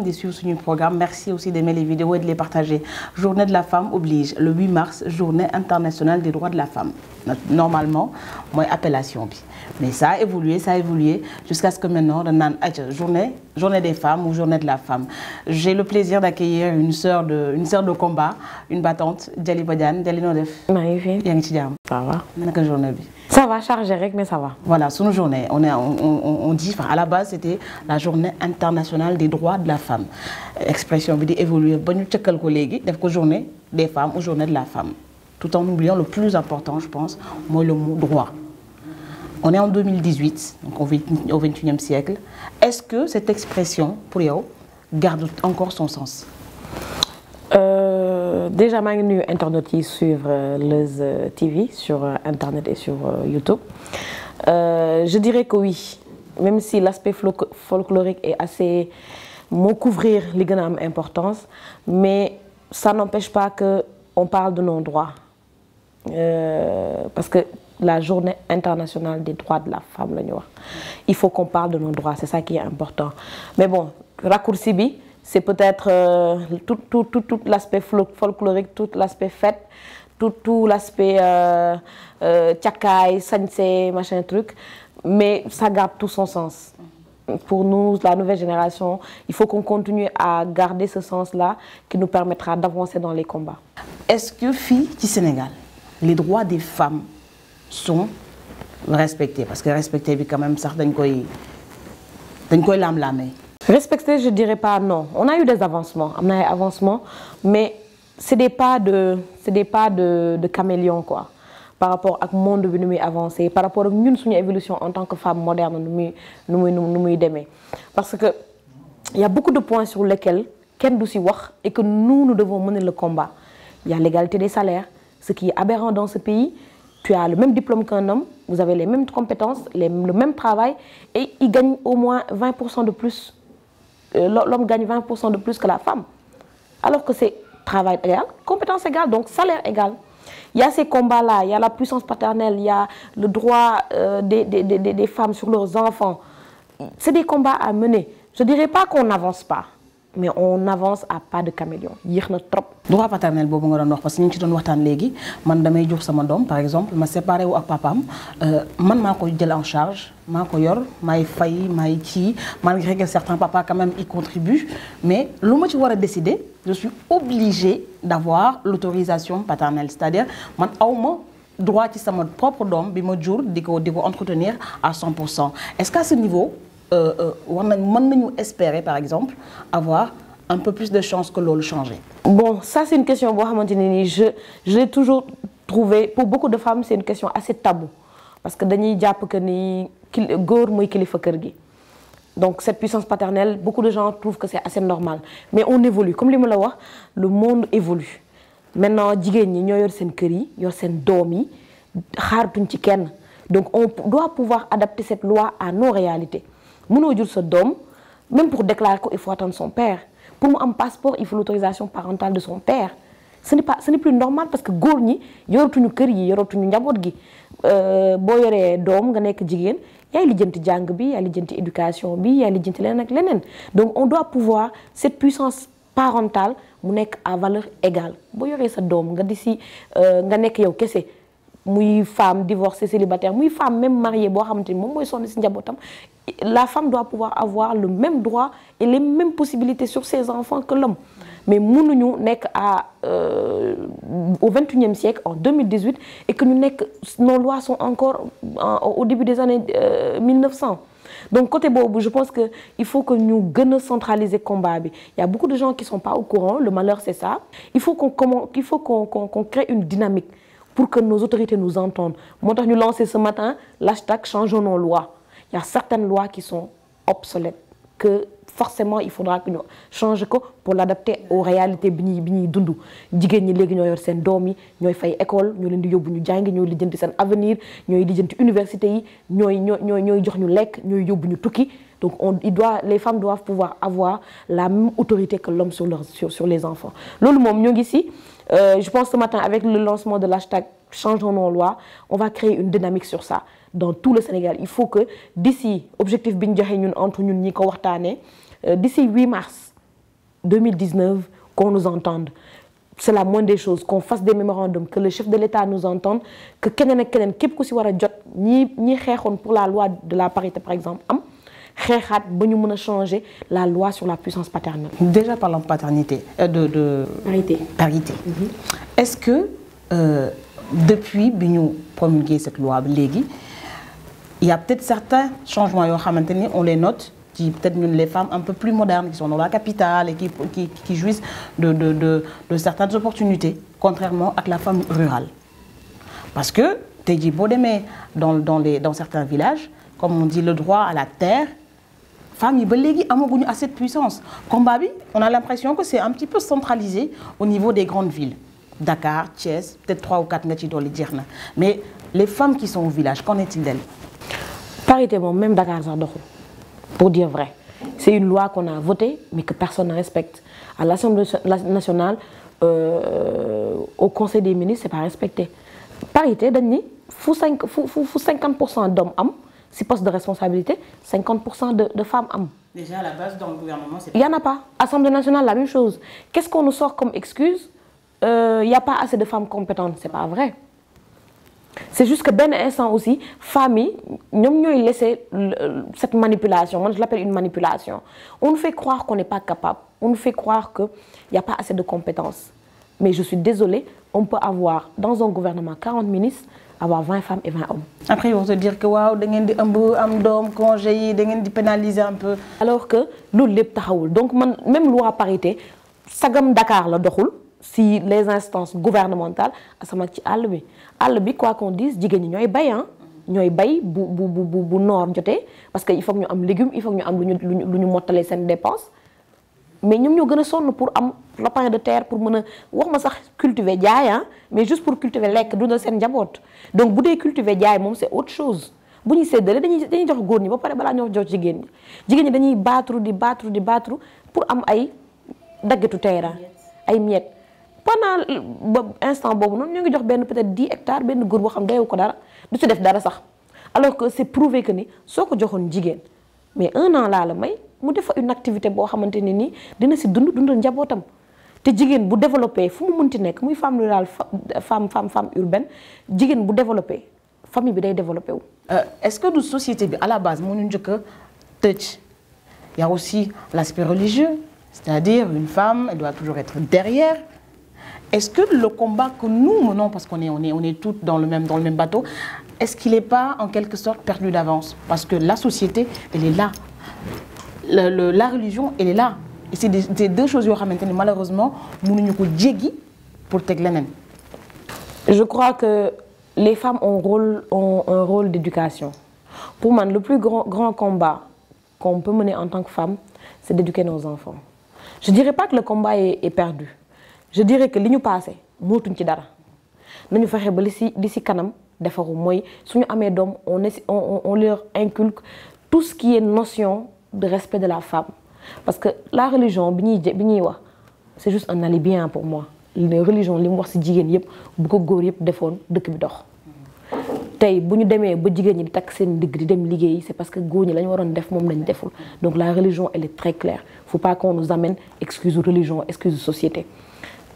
de suivre ce programme. Merci aussi d'aimer les vidéos et de les partager. Journée de la femme oblige. Le 8 mars, journée internationale des droits de la femme. Normalement, moi, appellation. Mais ça a évolué jusqu'à ce que maintenant, on a journée des femmes ou journée de la femme. J'ai le plaisir d'accueillir une sœur de combat, une battante, Djali Badiane. Djali Nodef. Ça va. Quelle journée? Ça va, chargé, mais ça va. Voilà, sur nos journées, on dit, à la base, c'était la journée internationale des droits de la femme. Expression qui évolue, journée des femmes ou journée de la femme. Tout en oubliant le plus important, je pense, moi, le mot droit. On est en 2018, donc au XXIe siècle. Est-ce que cette expression, pour vous, garde encore son sens? Déjà, je suis internaute qui suivre Leuz TV sur Internet et sur YouTube. Je dirais que oui, même si l'aspect folklorique est assez couvrir les grandes importance, mais ça n'empêche pas qu'on parle de nos droits. Parce que la journée internationale des droits de la femme, il faut qu'on parle de nos droits, c'est ça qui est important. Mais bon, raccourci, c'est peut-être tout l'aspect folklorique, tout l'aspect fête, tout l'aspect tchakaï, sansé, machin truc, mais ça garde tout son sens. Pour nous, la nouvelle génération, il faut qu'on continue à garder ce sens-là qui nous permettra d'avancer dans les combats. Est-ce que, filles du Sénégal, les droits des femmes sont respectés? Parce que respecter, quand même, certains koy lam-lamé. Respecter, je ne dirais pas non. On a eu des avancements, mais c'est des pas de caméléon, quoi. Par rapport au monde qui nous avancé, par rapport à notre évolution en tant que femme moderne, nous aimer. Parce qu'il y a beaucoup de points sur lesquels Ken Doussi wax et que nous devons mener le combat. Il y a l'égalité des salaires, ce qui est aberrant dans ce pays. Tu as le même diplôme qu'un homme, vous avez les mêmes compétences, le même travail, et il gagne au moins 20% de plus. L'homme gagne 20% de plus que la femme. Alors que c'est travail égal, compétence égale, donc salaire égal. Il y a ces combats-là, il y a la puissance paternelle, il y a le droit des femmes sur leurs enfants. C'est des combats à mener. Je ne dirais pas qu'on n'avance pas, mais on avance à pas de caméléon. Trop. Droit paternel, parce que nous sommes en par exemple, je séparé avec papa, je suis en charge, malgré que certains papas quand même y contribuent, mais ce que je décider, je suis obligée d'avoir l'autorisation paternelle, c'est-à-dire que je droit à mon propre dom, de entretenir à 100%. Est-ce qu'à ce niveau, on espérer par exemple avoir un peu plus de chances que l'on changer? Bon, ça c'est une question, je l'ai toujours trouvé, pour beaucoup de femmes c'est une question assez taboue. Parce que dañuy japp que ni góor moy kilifa kër gi. Donc cette puissance paternelle, beaucoup de gens trouvent que c'est assez normal. Mais on évolue, comme li ma la wax, le monde évolue. Maintenant jigéen ñi ñoo yor seen kër yi, yor seen doom yi, xaaratuñ ci kenn. Donc on doit pouvoir adapter cette loi à nos réalités. Mënoo jur sa doom, même pour déclarer il faut attendre son père. Pour mu am passeport, il faut l'autorisation parentale de son père. Ce n'est plus normal parce que góor ñi yoratuñu kër yi, yoratuñu njaboot gi. Boo yoree doom nga nekk jigéen, yaay lijjanti jàng bi, yaay lijjanti éducation bi, yaay lijjanti leneen ak leneen. Donc on doit pouvoir cette puissance parentale mu nekk à valeur égale. Boo yoree sa doom nga disi nga nekk yow kese. Muy femme divorcée célibataire, muy femme même mariée boo xamanteni moom mooy sonn ci njabootam, la femme doit pouvoir avoir le même droit et les mêmes possibilités sur ses enfants que l'homme. Mais mënuñu nekk au XXIe siècle, en 2018, et que nos lois sont encore au début des années 1900. Donc côté bobu, je pense que il faut que nous gën centraliser le combat. Il y a beaucoup de gens qui sont pas au courant. Le malheur c'est ça. Il faut qu'on crée une dynamique pour que nos autorités nous entendent. Moi, nous lancé ce matin l'hashtag changeons nos lois. Il y a certaines lois qui sont obsolètes, que forcément il faudra que nous changions pour l'adapter aux réalités bini dundu. Jigéen ñi légui ñoy yor sen doom yi, ñoy fay école, ñoy leen di yobbu ñu jàng, ñoy lijeenti sen avenir, ñoy lijeenti université yi, ñoy jox ñu lekk, ñoy yobbu ñu tukki. Donc les femmes doivent pouvoir avoir la même autorité que l'homme sur les enfants. Lolu mom ñoo ngi ci je pense ce matin avec le lancement de l'hashtag changeons nos lois, on va créer une dynamique sur ça dans tout le Sénégal. Il faut que d'ici objectif biñ joxé ñun entre ñun ñi ko waxtané d'ici 8 mars 2019 qu'on nous entende. C'est la moindre des choses, qu'on fasse des mémorandums, que le chef de l'État nous entende, que keneen ak keneen képp ku si war a jot ñi xeexoon pour la loi de la parité par exemple am xeexaat ba ñu mën a changer la loi sur la puissance paternelle. Déjà parlant de paternité, de parité. Est-ce que depuis bi ñu promulgué cette loi bi léegi il y a peut-être certains changements yoo xamante ni on les note qui peut-être les femmes un peu plus modernes qui sont dans la capitale et qui jouissent de certaines opportunités contrairement à la femme rurale parce que tey jii boo demee dans certains villages comme on dit le droit à la terre femmes yi ba léegi amaguñu assez de puissance combat bi on a l'impression que c'est un petit peu centralisé au niveau des grandes villes Dakar Thiès peut-être 3 ou 4 nga ci dolli jeex na mais les femmes qui sont au village qu'en est-il d'elles? Parité moom même Dakar sax doxul. Pour dire vrai, c'est une loi qu'on a votée, mais que personne ne respecte. À l'Assemblée nationale, au Conseil des ministres, c'est pas respecté. Parité, dañ ni fu 50% d'hommes am, si poste de responsabilité, 50% de femmes am. Déjà à la base dans le gouvernement, c'est. Il y en a pas. Assemblée nationale, la même chose. Qu'est-ce qu'on nous sort comme excuse? Il y a pas assez de femmes compétentes, c'est pas vrai. C'est juste que benn instant aussi femmes yi ñoom ñooy laisser cette manipulation moi je l'appelle une manipulation on nous fait croire qu'on n'est pas capable on nous fait croire que il y a pas assez de compétences mais je suis désolée on peut avoir dans un gouvernement 40 ministres avoir 20 femmes et 20 hommes. Après ils vont se dire que waaw da ngeen di ëmb am doom congé yi da ngeen di pénaliser un peu. Alors que loolu lépp taxawul donc man même loi parité sagam Dakar la doxul si les instances gouvernementales asamaan ci àll bi quoi qu'on dise jigéen ñi ñooy bay ñooy bay bu noor jotee parce que il faut que ñu am légumes il faut que ñu am lu ñu mottalee seen dépense mais ñoom ñoo gën a sonn pour am lopin de terre pour mën a wax ma sax cultiver jaay mais juste pour cultiver lekk dundal seen njaboot donc bu dee cultiver jaay moom c'est autre chose bu ñuy séddale dañuy jox góor ñi ba pare balaa ñoo jox jigéen ñi dañuy battre pour am ay daggetu terrain ay miettes. Pendant instant boobu noonu ñoo ngi jox benn peut-être 10 hectares benn góor boo xam doyewu ko dara du ci def dara sax alors que c'est prouvé que ni soo ko joxoon jigéen mais 1 an laa la may mu def une activité boo xamante ne nii dina si dundal njabootam te jigéen bu développé fu mu munti nekk muy femme rurale femme urbaine jigéen bu développé famille bi day développé wu. Est-ce que du société bi à la base moo ñu njëkk a tëj il y a aussi l'aspect religieux c'est-à-dire une femme elle doit toujours être derrière. Est-ce que le combat que nous menons, parce qu'on est toutes dans le même bateau, est-ce qu'il n'est pas en quelque sorte perdu d'avance? Parce que la société, elle est là. La religion, elle est là. Et c'est des deux choses yoo xamante ne malheureusement mënuñu ko jéggi pour teg leneen. Je crois que les femmes ont un rôle d'éducation. Pour moi, le plus grand combat qu'on peut mener en tant que femme, c'est d'éduquer nos enfants. Je ne dirais pas que le combat est perdu. Je dirais que li ñu passé mootuñ ci dara nañu fexe ba li si kanam defaru mooy suñu amee doom on leur inculque tout ce qui est notion de respect de la femme parce que la religion bi ñuy wax c'est juste un alibi pour moi la religion li mu wax ci jigéen yëpp bu ko góor yëpp defoon dëkk bi dox tey bu ñu demee ba jigéen ñi di takk seen digg di dem liggéeyi c'est parce que góor ñi la ñu waroon def moom lañ deful donc la religion elle est très claire faut pas qu'on nous amène excuse religion excuse société.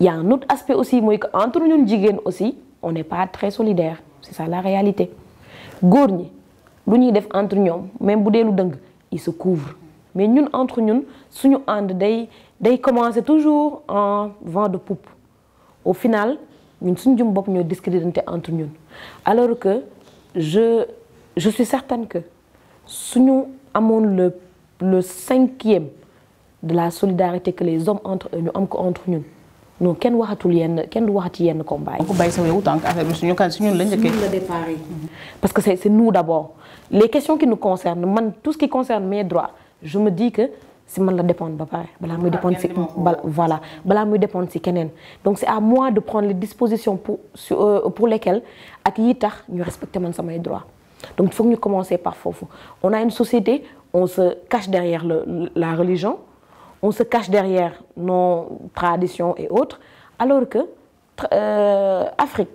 Il y a un autre aspect aussi mooy que entre ñun jigéen aussi on n'est pas très solidaire c'est ça la réalité góor ñi lu ñuy def entre ñoom même bu dee lu dëng ils se couvrent mais ñun entre ñun suñu ànd day commencer toujours en vent de poupe au final ñun suñu jëm bopp ñooy discrédité entre ñun alors que je suis certaine que suñu amoon le 5e de la solidarité que les hommes entre eux ñu am ko entre ñun non kenn du waxati yenn combat yi. ku bàyyi sa wewu tànk affaire bi suñu la njëkkee. parce que c'est nous d'abord les questions qui nous concernent man tout ce qui concerne mes droits je me dis que si man la dépendre ba pare balaa muy dépendre si balaa muy dépendre si keneen donc c'est à moi de prendre les dispositions pour lesquelles ak yi tax ñu respecter man samay droits donc il faut que ñu commencer par foofu on a une société on se cache derrière la religion. On se cache derrière nos traditions et autres alors que Afrique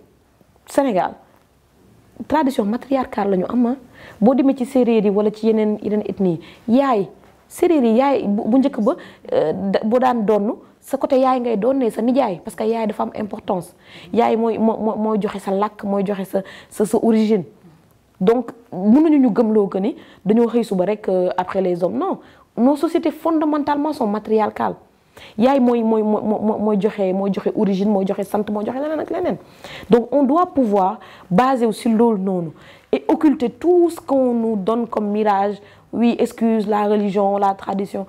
Sénégal tradition matriarcale la ñu am boo demee ci séeréer yi wala ci yeneen ethnie yaay séeréer yi yaay bu njëkk ba boo daan donn sa côté yaay ngay doonee sa nijaay parce que yaay dafa am importance yaay mooy joxe sa làkk mooy joxe sa origine. Donc mënuñu ñu gëmloo que ni dañoo xëy suba rek après les hommes non nos sociétés fondamentalement sont matriarcales yaay mooy joxe origine mooy joxe sant mooy joxe leneen ak leneen. Donc on doit pouvoir baser aussi loolu noonu et occulter tout ce qu'on nous donne comme mirage. Oui, excuse, la religion, la tradition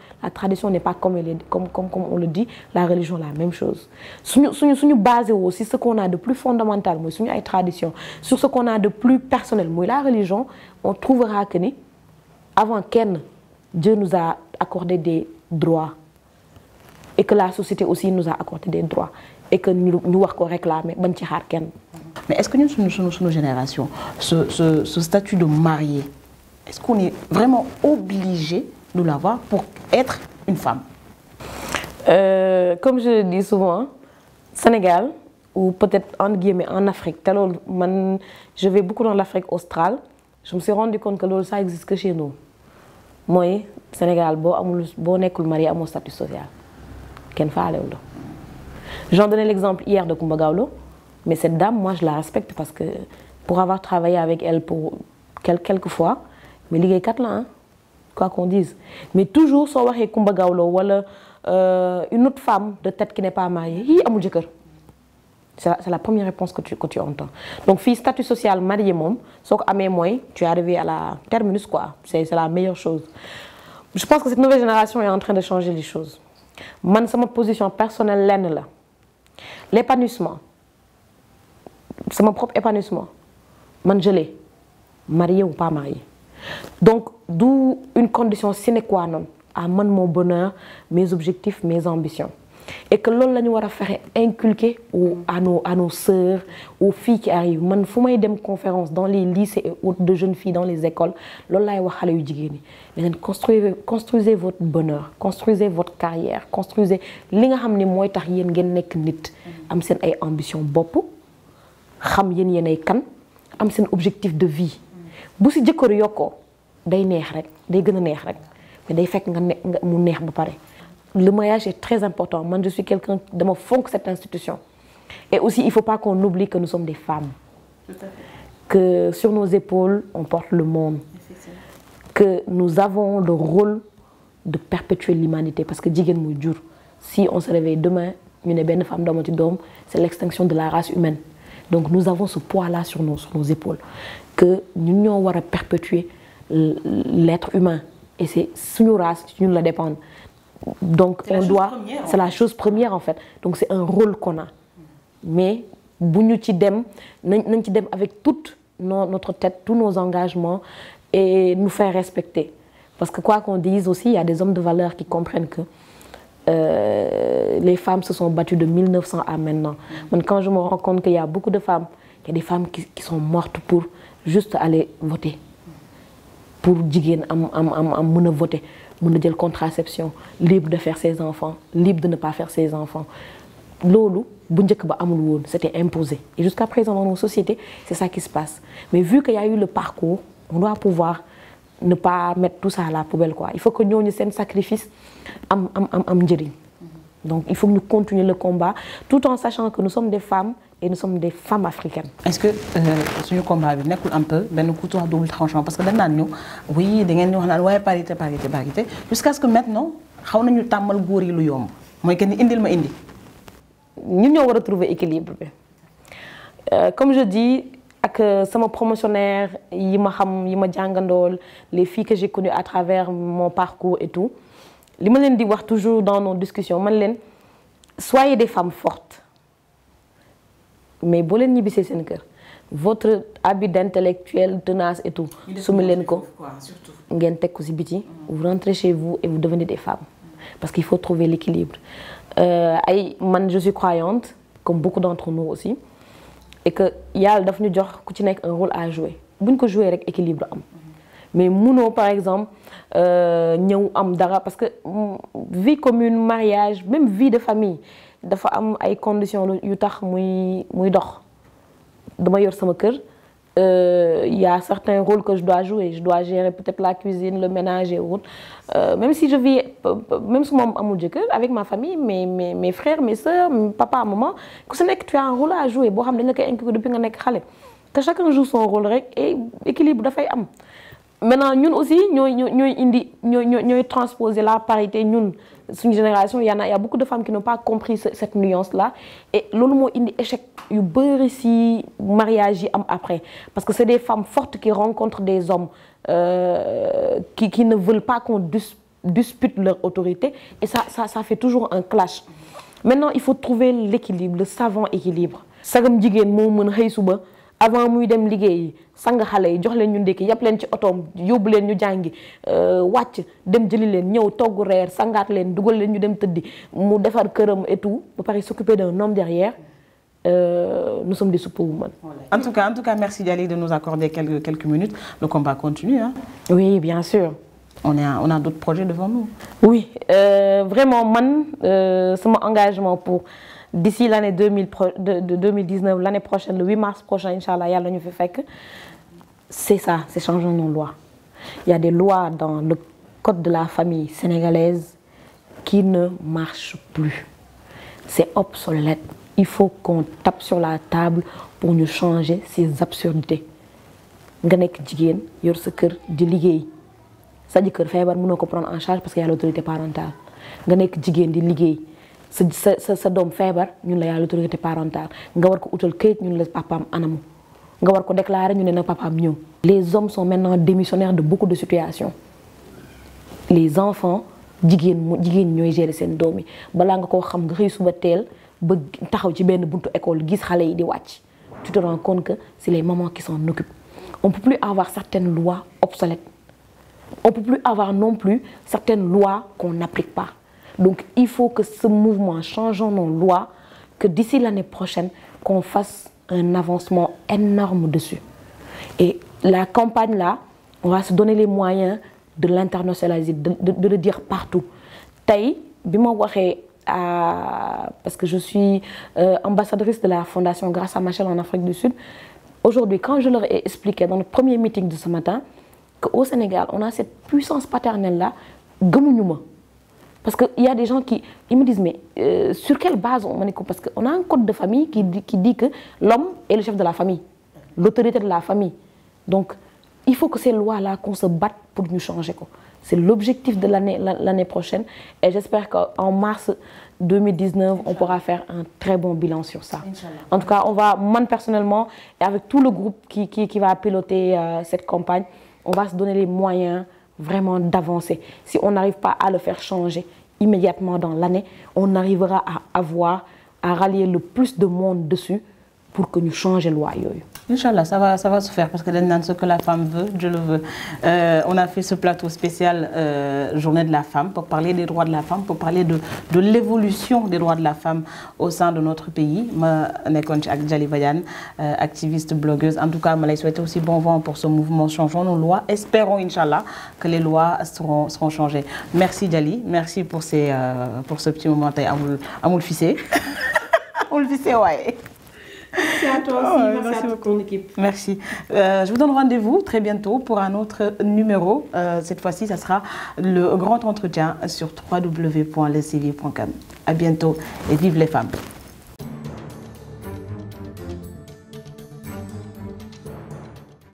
n'est pas comme on le dit, la religion la même chose. Suñu basé aussi ce qu'on a de plus fondamental, moi suñu ay tradition, sur ce qu'on a de plus personnel, moi la religion, on trouvera que ni avant kenn Dieu nous a accordé des droits et que la société aussi nous a accordé des droits et que ñu war ko réclamer bañ ci xaar kenn. Mais est-ce que ñun suñu génération ce statut de marié, est-ce qu'on est vraiment obligé de l'avoir pour être une femme? Comme je le dis souvent, Sénégal ou peut-être entre guillemets en Afrique, je vais beaucoup dans l'Afrique australe, je me suis rendu compte que ça existe que chez nous. Moi, Sénégal, boo nekkul marié amoo statut social. Kenn faalewu la. J'en donnais l'exemple hier de Coumba Gawlo, mais cette dame, moi je la respecte parce que pour avoir travaillé avec elle pour quelques fois, mais liggéeykat la hein, quoi qu'on dise. Mais toujours soo waxee Coumba Gawlo wala une autre femme de tête qui n'est pas mariée yii amul jëkkër. C'est la première réponse que tu entends. Donc fii statut social marié moom soo ko amee mooy tu es arrivé à la terminus quoi. C'est la meilleure chose. Je pense que cette nouvelle génération est en train de changer les choses. Man sama position personnelle lenn la l'épanouissement sama propre épanouissement man je l'ai marié ou pas marié. Donc d'où une condition sine qua non à man mon bonheur, mes objectifs, mes ambitions. Et que loolu la ñu war a fexe inculquer à nos sœurs, aux filles qui arrivent. Man fu may dem conférence dans les lycées et autres de jeunes filles dans les écoles loolu laay wax xale yu jigéen ñi ne leen construisez votre bonheur, construisez votre carrière, construisez li nga xam ne mooy tax yéen ngeen nekk nit am seen ay ambition bopp xam yéen ay kan am seen objectif de vie. Bu si jëkkër yokkoo day neex rek day gën a neex rek mais day fekk nga mu neex ba pare. Le mariage est très important. Moi, je suis quelqu'un de me fonk cette institution. Et aussi, il ne faut pas qu'on oublie que nous sommes des femmes. Tout à fait. Que sur nos épaules, on porte le monde. Que nous avons le rôle de perpétuer l'humanité. Parce que jigéen muy jur, si on se réveille demain, ñu ne benn femme doomati doom, c'est l'extinction de la race humaine. Donc nous avons ce poids-là sur nos épaules. Que nous ñoo war a perpétuer l'être humain. Et c'est suñu race, ñun la dépendre. Donc on doit, c'est la chose première en fait. Donc c'est un rôle qu'on a. Mais bu ñu ci dem nañ ci dem avec toute notre tête, tous nos engagements et nous faire respecter. Parce que quoi qu'on dise aussi, il y a des hommes de valeur qui comprennent que les femmes se sont battues de 1900 à maintenant. Quand je me rends compte qu'il y a beaucoup de femmes, il y a des femmes qui sont mortes pour juste aller voter. Pour jigéen am mën a voter. Mën a jël contraception, libre de faire ses enfants, libre de ne pas faire ses enfants. Loolu bu njëkk ba amul woon, c'était imposé. Et jusqu'à présent dans nos sociétés, c'est ça qui se passe. Mais vu qu'il y a eu le parcours, on doit pouvoir ne pas mettre tout ça à la poubelle quoi. Il faut que ñooñu seen sacrifice am njëriñ. Donc il faut que nous continuions le combat tout en sachant que nous sommes des femmes et nous sommes des femmes africaines. Est-ce que suñu combat bi nekkul un peu benn couteau à double tranchant parce que dañ naan ñu oui da ngeen di wax naan waaye parité jusqu'à ce que maintenant xaw nañu tàmmal góor yi lu yomb mooy que ni indil ma indi. ñun ñoo war a trouver équilibre bi comme je dis ak sama promotionnaire yi ma xam yi ma jàngandool les filles que j'ai connues à travers mon parcours et tout li ma leen di wax toujours dans nos discussions man leen soyez des femmes fortes. Mais boo leen ñibbisee seen kër votre habit d'intellectuel tenace et tout sumi leen ko ngeen teg ko ci biti vous rentrez chez vous et vous devenez des femmes parce qu'il faut trouver l'équilibre man je suis croyante comme beaucoup d'entre nous aussi et que yàlla daf ñu jox ku ci nekk un rôle à jouer buñ ko jouer rek équilibre am mais munoo par exemple ñëw am dara parce que vie commune mariage même vie de famille dafa am ay conditions yu tax muy dox dama yor sama kër y a certains rôles que je dois jouer. Je dois gérer peut-être la cuisine, le ménage et autres. Même si je vis, même si moi, avec ma famille, mes frères, mes soeurs, papa, maman, tu as un rôle à jouer. Que chacun joue son rôle et équilibre de fait. Maintenant, nous aussi, nous transposer la parité. Nous, une génération, il y a beaucoup de femmes qui n'ont pas compris cette nuance-là. Et l'on a un échec, il y a si mariage après. Parce que c'est des femmes fortes qui rencontrent des hommes qui ne veulent pas qu'on dispute leur autorité. Et ça fait toujours un clash. Maintenant, il faut trouver l'équilibre, le savant équilibre. Sagam jigen mo meun xey suba avant muy dem liggéey sang xalé jox leen ñu ndéki yapp leen ci autom yóbbu leen ñu jàngi wàcc dem jëli leen ñëw togg reer sangaat leen dugal leen ñu dem tëddi mu defar këram et tout ba pare s'occuper d'un homme derrière. Nous sommes des superwomen. En tout cas, merci Djali de nous accorder quelques minutes. Le combat continue. Hein? Oui, bien sûr. On a d'autres projets devant nous. Oui, vraiment, c'est mon engagement pour d'ici l'année 2019, l'année prochaine, le 8 mars prochain, Inch'Allah, c'est ça, c'est changer nos lois. Il y a des lois dans le code de la famille sénégalaise qui ne marchent plus. C'est obsolète. Il faut qu'on tape sur la table pour nous changer ces absurdités. Nga nek jigen yor sa kër di liggéey sa jëkkër feebar mënoo ko prendre en charge parce qu'il y a l'autorité parentale. Nga nek jigen di liggéey sa doom feebar ñun la y a l'autorité parentale. Nga war ko utal këyit ñun la papaam anamu. Nga war ko déclarer ñu ne na papaam ñëw. Les hommes sont maintenant démissionnaires de beaucoup de situations. Les enfants jigen ñoy gérer sen doom yi bala nga ko xam nga xey suba teel ba taxaw ci benn buntu école gis xalé yi di wacc. Tu te rends compte que c'est les mamans qui s'en occupent. On ne peut plus avoir certaines lois obsolètes. On ne peut plus avoir non plus certaines lois qu'on n'applique pas. Donc il faut que ce mouvement, changeons nos lois, que d'ici l'année prochaine, qu'on fasse un avancement énorme dessus. Et la campagne là, on va se donner les moyens de l'internationaliser, de le dire partout. Taï, parce que je suis ambassadrice de la Fondation Grâce à Machel en Afrique du Sud. Aujourd'hui, quand je leur ai expliqué dans le premier meeting de ce matin qu'au Sénégal, on a cette puissance paternelle-là, parce qu'il y a des gens qui me disent, mais sur quelle base on est? Parce qu'on a un code de famille qui dit que l'homme est le chef de la famille, l'autorité de la famille. Donc, il faut que ces lois-là, qu'on se batte pour nous changer. C'est l'objectif de l'année prochaine. Et j'espère qu'en mars 2019, on pourra faire un très bon bilan sur ça. En tout cas, on va, moi personnellement, et avec tout le groupe qui va piloter cette campagne, on va se donner les moyens vraiment d'avancer. Si on n'arrive pas à le faire changer immédiatement dans l'année, on arrivera à rallier le plus de monde dessus pour que nous changions les lois. Inch'Allah, ça va se faire parce que ce que la femme veut, Dieu le veut. On a fait ce plateau spécial Journée de la femme pour parler des droits de la femme, pour parler de l'évolution des droits de la femme au sein de notre pays. Je suis Djali Badiane, activiste, blogueuse. En tout cas, je souhaite aussi bon vent pour ce mouvement Changeons nos lois. Espérons, Inch'Allah, que les lois seront changées. Merci Djali, merci pour ce petit moment. Amoul Fissé. Amoul Fissé, ouais. Merci à toi aussi, merci à toute ton équipe. Merci. Je vous donne rendez-vous très bientôt pour un autre numéro. Cette fois-ci, ça sera le grand entretien sur www.lecv.com. À bientôt et vive les femmes.